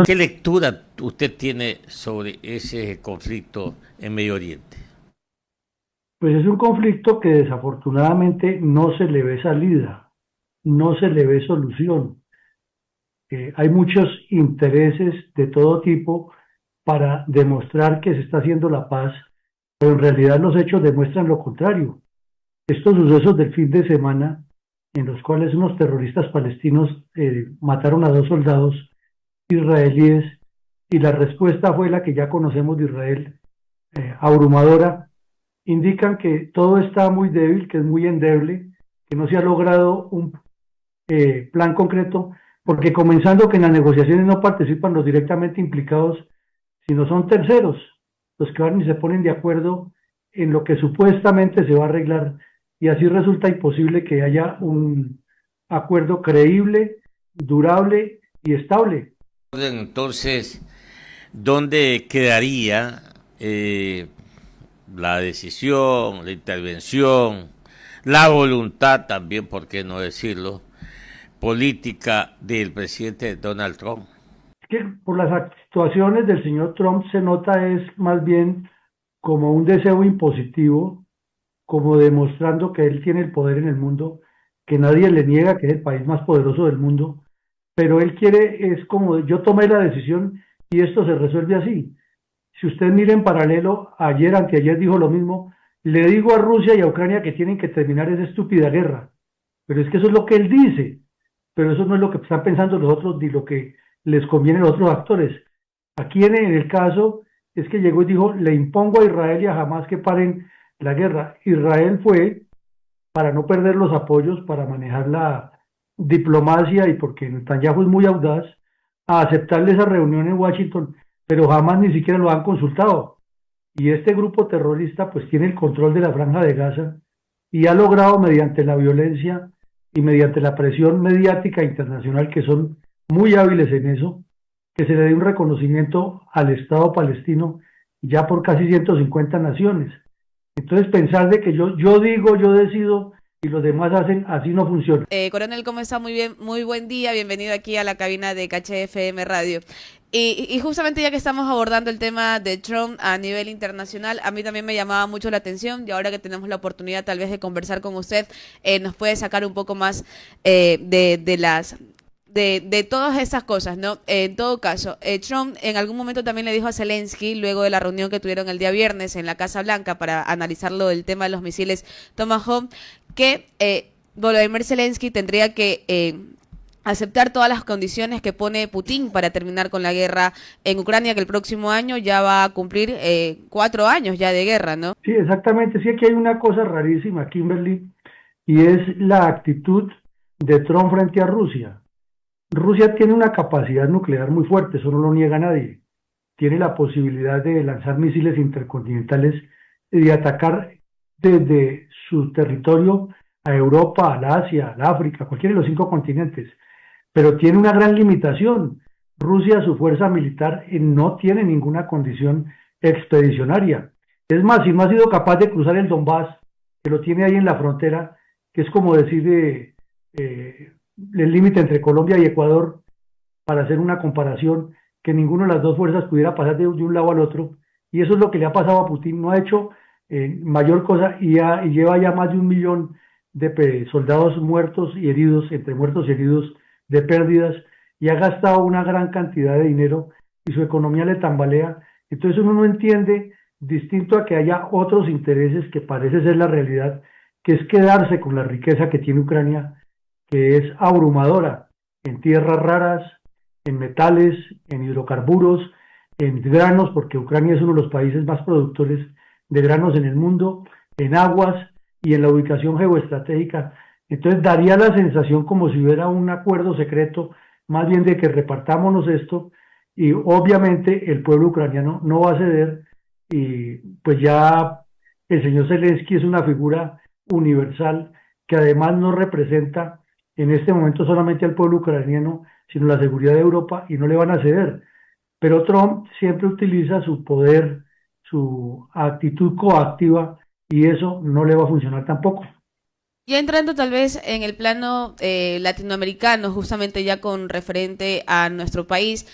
¿Qué lectura usted tiene sobre ese conflicto en Medio Oriente? Pues es un conflicto que desafortunadamente no se le ve salida, no se le ve solución. Hay muchos intereses de todo tipo para demostrar que se está haciendo la paz, pero en realidad los hechos demuestran lo contrario. Estos sucesos del fin de semana, en los cuales unos terroristas palestinos mataron a dos soldados israelíes, y la respuesta fue la que ya conocemos de Israel, abrumadora, indican que todo está muy débil, que es muy endeble, que no se ha logrado un plan concreto, porque comenzando que en las negociaciones no participan los directamente implicados, sino son terceros los que van y se ponen de acuerdo en lo que supuestamente se va a arreglar, y así resulta imposible que haya un acuerdo creíble, durable y estable. Entonces, ¿dónde quedaría la decisión, la intervención, la voluntad también, por qué no decirlo, política del presidente Donald Trump? Es que por las actuaciones del señor Trump se nota es más bien como un deseo impositivo, como demostrando que él tiene el poder en el mundo, que nadie le niega que es el país más poderoso del mundo, pero él quiere, es como yo tomé la decisión y esto se resuelve así. Si usted mira en paralelo, ayer, anteayer dijo lo mismo, le digo a Rusia y a Ucrania que tienen que terminar esa estúpida guerra, pero es que eso es lo que él dice, pero eso no es lo que están pensando los otros ni lo que les conviene a los otros actores. Aquí en el caso es que llegó y dijo, le impongo a Israel y a Hamas que paren la guerra. Israel fue, para no perder los apoyos, para manejar la diplomacia y porque Netanyahu es muy audaz, a aceptarle esa reunión en Washington, pero jamás ni siquiera lo han consultado. Y este grupo terrorista pues tiene el control de la franja de Gaza y ha logrado mediante la violencia y mediante la presión mediática internacional, que son muy hábiles en eso, que se le dé un reconocimiento al Estado palestino ya por casi 150 naciones. Entonces pensar de que yo digo, yo decido y los demás hacen, así no funciona. Coronel, ¿cómo está? Muy bien, muy buen día. Bienvenido aquí a la cabina de Caché FM Radio. Y justamente ya que estamos abordando el tema de Trump a nivel internacional, a mí también me llamaba mucho la atención y ahora que tenemos la oportunidad tal vez de conversar con usted, nos puede sacar un poco más de las de todas esas cosas, ¿no? En todo caso, Trump en algún momento también le dijo a Zelensky, luego de la reunión que tuvieron el día viernes en la Casa Blanca para analizarlo del tema de los misiles Tomahawk, que Volodymyr Zelensky tendría que aceptar todas las condiciones que pone Putin para terminar con la guerra en Ucrania, que el próximo año ya va a cumplir 4 años ya de guerra, ¿no? Sí, exactamente. Sí, aquí hay una cosa rarísima, Kimberly, y es la actitud de Trump frente a Rusia. Rusia tiene una capacidad nuclear muy fuerte, eso no lo niega nadie. Tiene la posibilidad de lanzar misiles intercontinentales y de atacar desde su territorio a Europa, al Asia, al África, cualquiera de los 5 continentes. Pero tiene una gran limitación. Rusia, su fuerza militar, no tiene ninguna condición expedicionaria. Es más, si no ha sido capaz de cruzar el Donbass, que lo tiene ahí en la frontera, que es como decir el límite entre Colombia y Ecuador, para hacer una comparación, que ninguna de las dos fuerzas pudiera pasar de un lado al otro, y eso es lo que le ha pasado a Putin. No ha hecho mayor cosa y lleva ya más de 1 millón de soldados muertos y heridos, entre muertos y heridos, de pérdidas, y ha gastado una gran cantidad de dinero y su economía le tambalea. Entonces uno no entiende, distinto a que haya otros intereses, que parece ser la realidad, que es quedarse con la riqueza que tiene Ucrania, que es abrumadora en tierras raras, en metales, en hidrocarburos, en granos, porque Ucrania es uno de los países más productores de granos en el mundo, en aguas y en la ubicación geoestratégica. Entonces daría la sensación como si hubiera un acuerdo secreto, más bien de que repartámonos esto, y obviamente el pueblo ucraniano no va a ceder, y pues ya el señor Zelensky es una figura universal que además no representa en este momento solamente al pueblo ucraniano, sino la seguridad de Europa, y no le van a ceder. Pero Trump siempre utiliza su poder, su actitud coactiva, y eso no le va a funcionar tampoco. Ya entrando tal vez en el plano latinoamericano, justamente ya con referente a nuestro país,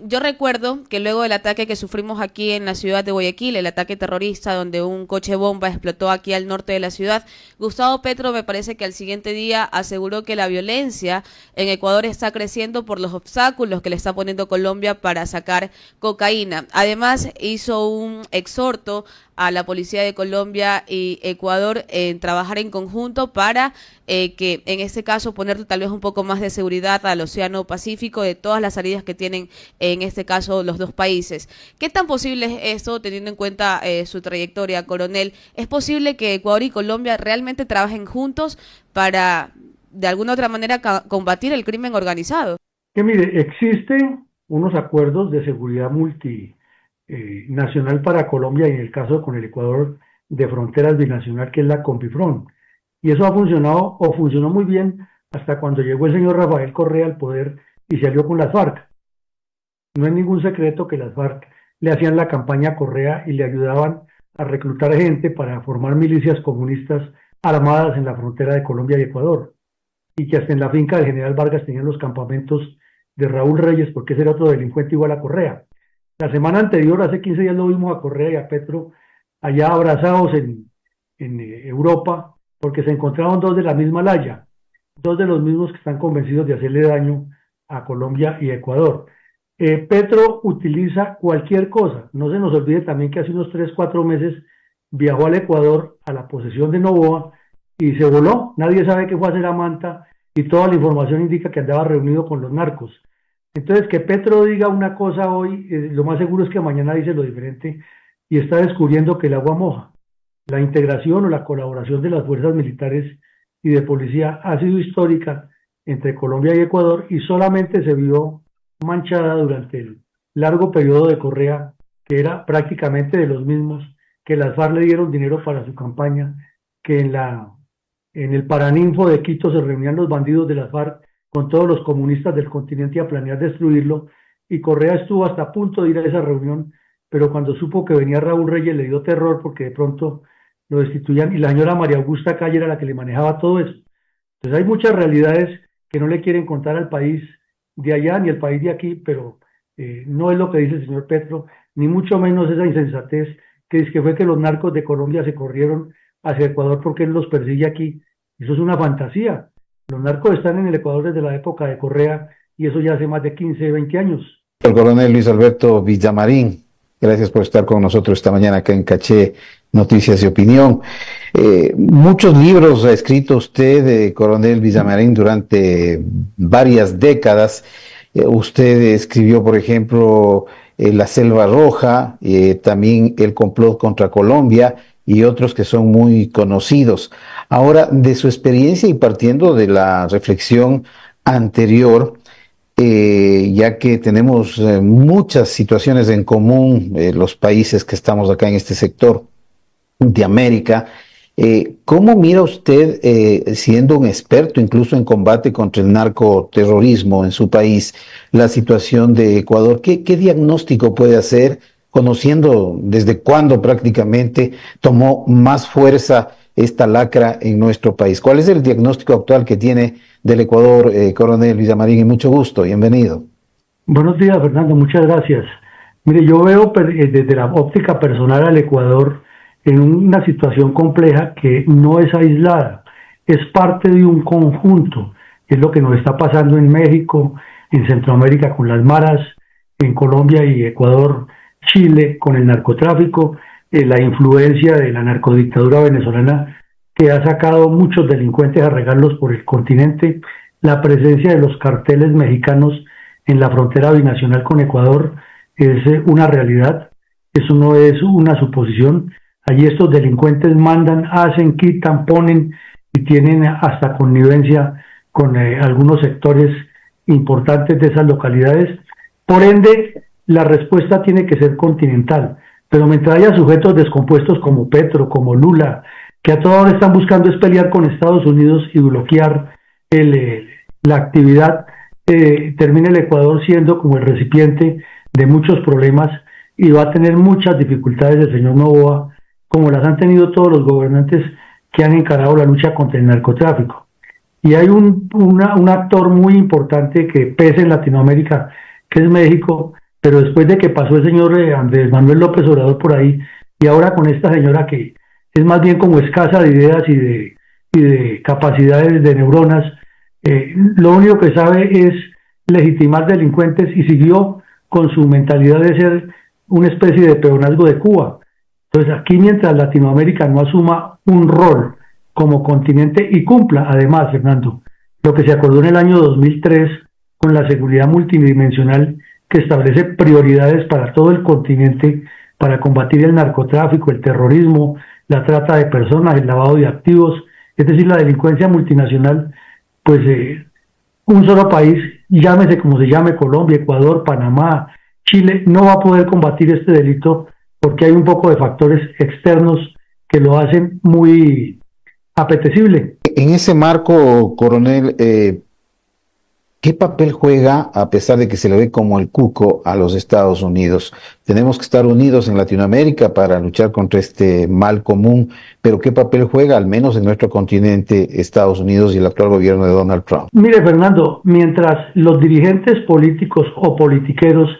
yo recuerdo que luego del ataque que sufrimos aquí en la ciudad de Guayaquil, el ataque terrorista donde un coche bomba explotó aquí al norte de la ciudad, Gustavo Petro me parece que al siguiente día aseguró que la violencia en Ecuador está creciendo por los obstáculos que le está poniendo Colombia para sacar cocaína. Además hizo un exhorto a la Policía de Colombia y Ecuador en trabajar en conjunto para que en este caso poner tal vez un poco más de seguridad al Océano Pacífico de todas las salidas que tienen en este caso los dos países. ¿Qué tan posible es esto teniendo en cuenta su trayectoria, coronel? ¿Es posible que Ecuador y Colombia realmente trabajen juntos para de alguna otra manera combatir el crimen organizado? Que mire, existen unos acuerdos de seguridad nacional para Colombia y en el caso con el Ecuador de fronteras binacional, que es la COMPIFRON. Y eso ha funcionado o funcionó muy bien hasta cuando llegó el señor Rafael Correa al poder y se alió con las FARC. No es ningún secreto que las FARC le hacían la campaña a Correa y le ayudaban a reclutar gente para formar milicias comunistas armadas en la frontera de Colombia y Ecuador. Y que hasta en la finca del general Vargas tenían los campamentos de Raúl Reyes, porque ese era otro delincuente igual a Correa. La semana anterior, hace 15 días, lo vimos a Correa y a Petro allá abrazados en Europa, porque se encontraron dos de la misma laya, dos de los mismos que están convencidos de hacerle daño a Colombia y Ecuador. Petro utiliza cualquier cosa. No se nos olvide también que hace unos 3, 4 meses viajó al Ecuador a la posesión de Noboa y se voló. Nadie sabe qué fue a hacer a Manta y toda la información indica que andaba reunido con los narcos. Entonces, que Petro diga una cosa hoy, lo más seguro es que mañana dice lo diferente y está descubriendo que el agua moja. La integración o la colaboración de las fuerzas militares y de policía ha sido histórica entre Colombia y Ecuador y solamente se vio manchada durante el largo periodo de Correa, que era prácticamente de los mismos, que las FARC le dieron dinero para su campaña, que en el Paraninfo de Quito se reunían los bandidos de las FARC con todos los comunistas del continente a planear destruirlo, y Correa estuvo hasta a punto de ir a esa reunión, pero cuando supo que venía Raúl Reyes le dio terror porque de pronto lo destituían, y la señora María Augusta Calle era la que le manejaba todo eso. Entonces hay muchas realidades que no le quieren contar al país de allá ni al país de aquí, pero no es lo que dice el señor Petro, ni mucho menos esa insensatez que dice que fue que los narcos de Colombia se corrieron hacia Ecuador porque él los persigue aquí. Eso es una fantasía. Los narcos están en el Ecuador desde la época de Correa y eso ya hace más de 15, 20 años. El coronel Luis Alberto Villamarín, gracias por estar con nosotros esta mañana acá en Caché Noticias y Opinión. Muchos libros ha escrito usted, coronel Villamarín, durante varias décadas. Usted escribió, por ejemplo, La Selva Roja, también El complot contra Colombia y otros que son muy conocidos. Ahora, de su experiencia y partiendo de la reflexión anterior, ya que tenemos muchas situaciones en común, los países que estamos acá en este sector de América, ¿cómo mira usted, siendo un experto incluso en combate contra el narcoterrorismo en su país, la situación de Ecuador? ¿Qué diagnóstico puede hacer, conociendo desde cuándo prácticamente tomó más fuerza esta lacra en nuestro país? ¿Cuál es el diagnóstico actual que tiene del Ecuador, coronel Villamarín? Y mucho gusto, bienvenido. Buenos días, Fernando, muchas gracias. Mire, yo veo desde la óptica personal al Ecuador en una situación compleja que no es aislada, es parte de un conjunto. Es lo que nos está pasando en México, en Centroamérica con las maras, en Colombia y Ecuador, Chile con el narcotráfico, la influencia de la narcodictadura venezolana que ha sacado muchos delincuentes a regarlos por el continente, la presencia de los carteles mexicanos en la frontera binacional con Ecuador es una realidad, eso no es una suposición. Allí estos delincuentes mandan, hacen, quitan, ponen y tienen hasta connivencia con algunos sectores importantes de esas localidades. Por ende, la respuesta tiene que ser continental. Pero mientras haya sujetos descompuestos como Petro, como Lula, que a toda hora están buscando es pelear con Estados Unidos y bloquear la actividad, termina el Ecuador siendo como el recipiente de muchos problemas y va a tener muchas dificultades el señor Noboa, como las han tenido todos los gobernantes que han encarado la lucha contra el narcotráfico. Y hay un actor muy importante que pesa en Latinoamérica, que es México, pero después de que pasó el señor Andrés Manuel López Obrador por ahí, y ahora con esta señora que es más bien como escasa de ideas y de capacidades de neuronas, lo único que sabe es legitimar delincuentes y siguió con su mentalidad de ser una especie de peonazgo de Cuba. Entonces aquí, mientras Latinoamérica no asuma un rol como continente y cumpla, además, Fernando, lo que se acordó en el año 2003 con la seguridad multidimensional que establece prioridades para todo el continente para combatir el narcotráfico, el terrorismo, la trata de personas, el lavado de activos, es decir, la delincuencia multinacional, pues un solo país, llámese como se llame, Colombia, Ecuador, Panamá, Chile, no va a poder combatir este delito porque hay un poco de factores externos que lo hacen muy apetecible. En ese marco, coronel, ¿qué papel juega, a pesar de que se le ve como el cuco, a los Estados Unidos? Tenemos que estar unidos en Latinoamérica para luchar contra este mal común, pero ¿qué papel juega, al menos en nuestro continente, Estados Unidos y el actual gobierno de Donald Trump? Mire, Fernando, mientras los dirigentes políticos o politiqueros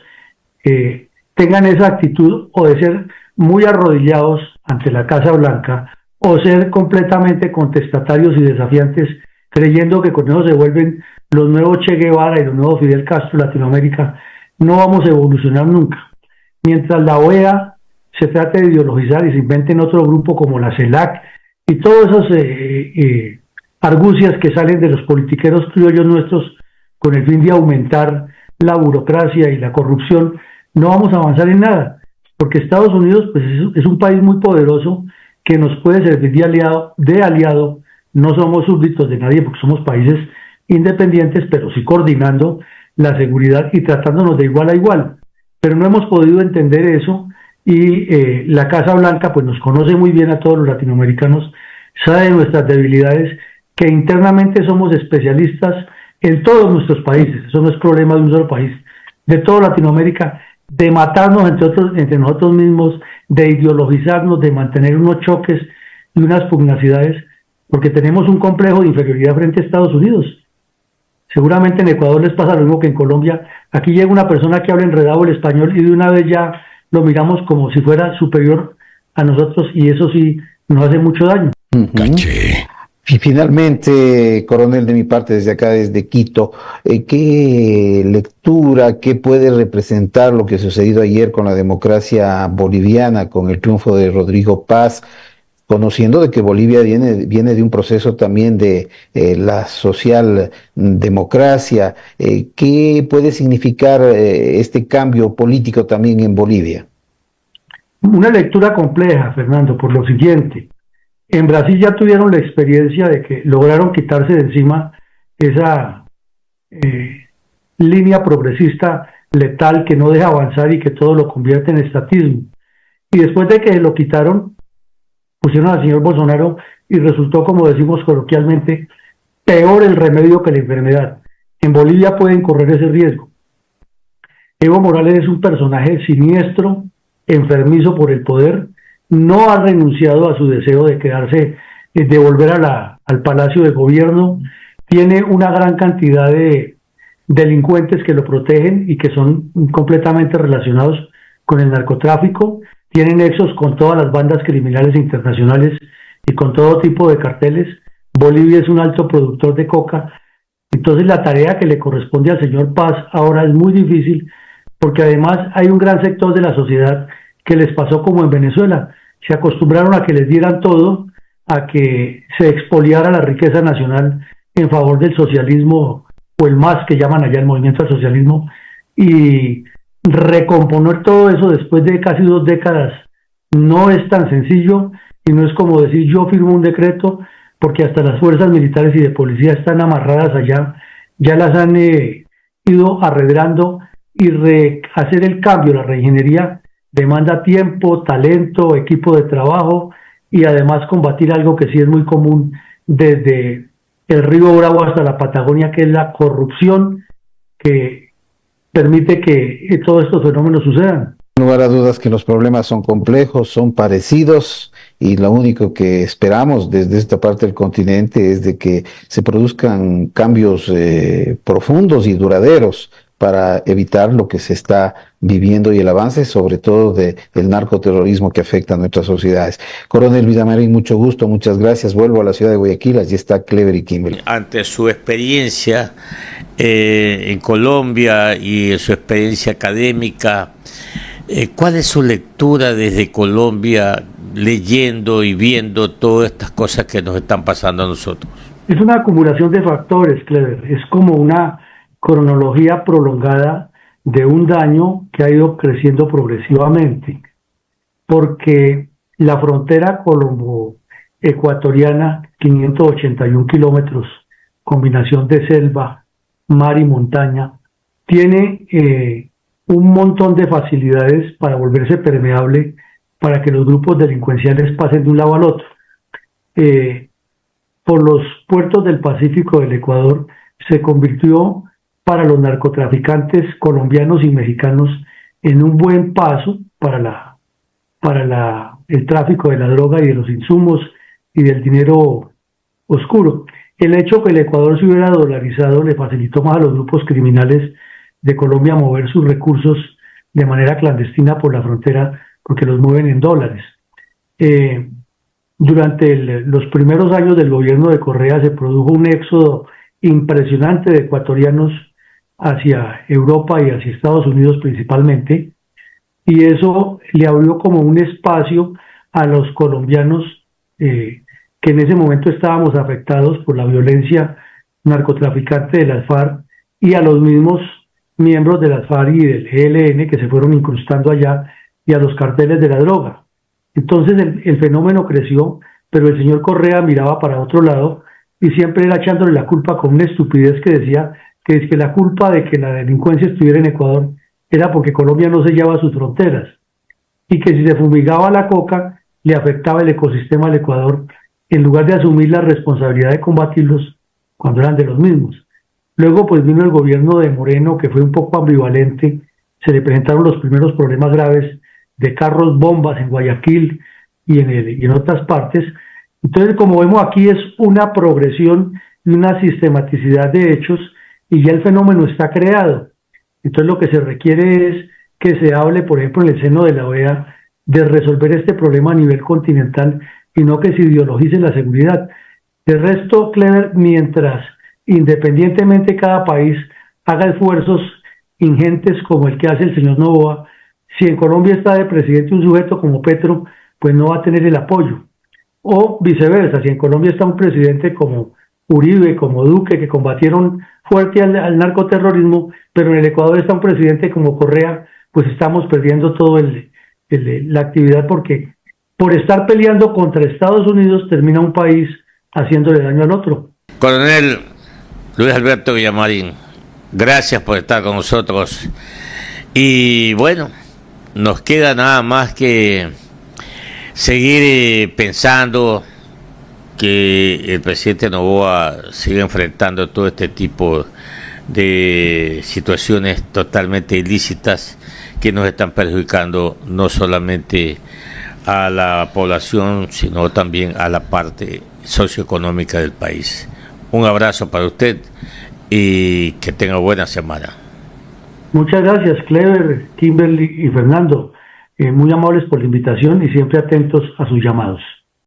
tengan esa actitud o de ser muy arrodillados ante la Casa Blanca o ser completamente contestatarios y desafiantes, creyendo que con eso se vuelven los nuevos Che Guevara y los nuevos Fidel Castro de Latinoamérica, no vamos a evolucionar nunca. Mientras la OEA se trate de ideologizar y se inventen otro grupo como la CELAC y todas esas argucias que salen de los politiqueros criollos nuestros con el fin de aumentar la burocracia y la corrupción, no vamos a avanzar en nada, porque Estados Unidos pues, es un país muy poderoso que nos puede servir de aliado. No somos súbditos de nadie porque somos países independientes, pero sí coordinando la seguridad y tratándonos de igual a igual. Pero no hemos podido entender eso y la Casa Blanca pues nos conoce muy bien a todos los latinoamericanos, sabe de nuestras debilidades, que internamente somos especialistas en todos nuestros países. Eso no es problema de un solo país, de toda Latinoamérica, de matarnos entre nosotros mismos, de ideologizarnos, de mantener unos choques y unas pugnacidades, porque tenemos un complejo de inferioridad frente a Estados Unidos. Seguramente en Ecuador les pasa lo mismo que en Colombia. Aquí llega una persona que habla enredado el español y de una vez ya lo miramos como si fuera superior a nosotros y eso sí nos hace mucho daño. Caché. Y finalmente, coronel, de mi parte desde acá, desde Quito, ¿qué lectura, qué puede representar lo que ha sucedido ayer con la democracia boliviana, con el triunfo de Rodrigo Paz, conociendo de que Bolivia viene de un proceso también de la socialdemocracia? ¿Qué puede significar este cambio político también en Bolivia? Una lectura compleja, Fernando, por lo siguiente. En Brasil ya tuvieron la experiencia de que lograron quitarse de encima esa línea progresista letal que no deja avanzar y que todo lo convierte en estatismo. Y después de que lo quitaron, pusieron al señor Bolsonaro y resultó, como decimos coloquialmente, peor el remedio que la enfermedad. En Bolivia pueden correr ese riesgo. Evo Morales es un personaje siniestro, enfermizo por el poder, no ha renunciado a su deseo de quedarse, de volver al Palacio de Gobierno, tiene una gran cantidad de delincuentes que lo protegen y que son completamente relacionados con el narcotráfico, tiene nexos con todas las bandas criminales internacionales y con todo tipo de carteles. Bolivia es un alto productor de coca, entonces la tarea que le corresponde al señor Paz ahora es muy difícil, porque además hay un gran sector de la sociedad que les pasó como en Venezuela. Se acostumbraron a que les dieran todo, a que se expoliara la riqueza nacional en favor del socialismo, o el MAS que llaman allá el movimiento al socialismo, y recomponer todo eso después de casi 2 décadas no es tan sencillo, y no es como decir yo firmo un decreto, porque hasta las fuerzas militares y de policía están amarradas allá, ya las han ido arredrando, y hacer el cambio, la reingeniería, demanda tiempo, talento, equipo de trabajo y además combatir algo que sí es muy común desde el río Bravo hasta la Patagonia, que es la corrupción que permite que todos estos fenómenos sucedan. No lugar a dudas que los problemas son complejos, son parecidos y lo único que esperamos desde esta parte del continente es de que se produzcan cambios profundos y duraderos para evitar lo que se está viviendo y el avance, sobre todo del narcoterrorismo que afecta a nuestras sociedades. Coronel Villamarín, mucho gusto, muchas gracias. Vuelvo a la ciudad de Guayaquil, allí está Clever y Kimberly. Ante su experiencia en Colombia y su experiencia académica, ¿cuál es su lectura desde Colombia, leyendo y viendo todas estas cosas que nos están pasando a nosotros? Es una acumulación de factores, Clever. Es como una cronología prolongada de un daño que ha ido creciendo progresivamente, porque la frontera colombo-ecuatoriana, 581 kilómetros, combinación de selva, mar y montaña, tiene un montón de facilidades para volverse permeable para que los grupos delincuenciales pasen de un lado al otro. Por los puertos del Pacífico del Ecuador se convirtió para los narcotraficantes colombianos y mexicanos en un buen paso para el tráfico de la droga y de los insumos y del dinero oscuro. El hecho que el Ecuador se hubiera dolarizado le facilitó más a los grupos criminales de Colombia mover sus recursos de manera clandestina por la frontera, porque los mueven en dólares. Durante los primeros años del gobierno de Correa se produjo un éxodo impresionante de ecuatorianos hacia Europa y hacia Estados Unidos principalmente, y eso le abrió como un espacio a los colombianos que en ese momento estábamos afectados por la violencia narcotraficante de las FARC y a los mismos miembros de las FARC y del ELN que se fueron incrustando allá y a los carteles de la droga. Entonces el fenómeno creció, pero el señor Correa miraba para otro lado y siempre era echándole la culpa con una estupidez que decía que es que la culpa de que la delincuencia estuviera en Ecuador era porque Colombia no sellaba sus fronteras y que si se fumigaba la coca le afectaba el ecosistema al Ecuador en lugar de asumir la responsabilidad de combatirlos cuando eran de los mismos. Luego pues vino el gobierno de Moreno, que fue un poco ambivalente, se le presentaron los primeros problemas graves de carros bombas en Guayaquil y en otras partes. Entonces, como vemos aquí, es una progresión y una sistematicidad de hechos y ya el fenómeno está creado. Entonces lo que se requiere es que se hable, por ejemplo, en el seno de la OEA, de resolver este problema a nivel continental y no que se ideologice la seguridad. De resto, Clever, mientras independientemente cada país haga esfuerzos ingentes como el que hace el señor Noboa, si en Colombia está de presidente un sujeto como Petro, pues no va a tener el apoyo. O viceversa, si en Colombia está un presidente como Uribe, como Duque, que combatieron fuerte al narcoterrorismo, pero en el Ecuador está un presidente como Correa, pues estamos perdiendo todo la actividad, porque por estar peleando contra Estados Unidos termina un país haciéndole daño al otro. Coronel Luis Alberto Villamarín, gracias por estar con nosotros. Y bueno, nos queda nada más que seguir pensando que el presidente Noboa sigue enfrentando todo este tipo de situaciones totalmente ilícitas que nos están perjudicando no solamente a la población, sino también a la parte socioeconómica del país. Un abrazo para usted y que tenga buena semana. Muchas gracias, Clever, Kimberly y Fernando. Muy amables por la invitación y siempre atentos a sus llamados.